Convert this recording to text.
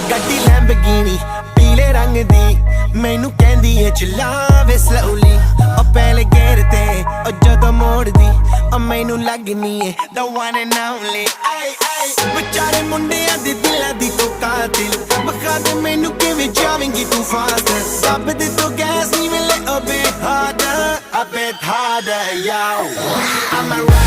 ਗੱਡੀ ਲੈਂਬਗੀਨੀ ਪੀਲੇ ਰੰਗ ਦੀ ਮੈਨੂੰ ਕਹਿੰਦੀ ਏ ਚਲਾਵੇ ਸਲੋਲੀ ਉਹ ਪਹਿਲੇ ਗੇਰ ਤੇ ਉਹ ਜਦੋਂ ਮੋੜਦੀ ਉਹ ਮੈਨੂੰ ਲੱਗਨੀ ਏ the one and only ਵਿਚਾਰੇ ਮੁੰਡਿਆਂ ਦੇ ਦਿਲਾਂ ਦੀ ਤੂੰ ਕਾਤਿਲ ਬਖਾ ਦੇ ਮੈਨੂੰ ਕਿਵੇਂ ਜਾਵੇਂਗੀ ਤੂੰ ਫਾਸਟ ਦੱਬ ਦੇ ਤੂੰ ਗੈਸ ਨਹੀਂ ਮਿਲੇ a bit harder yo I'm a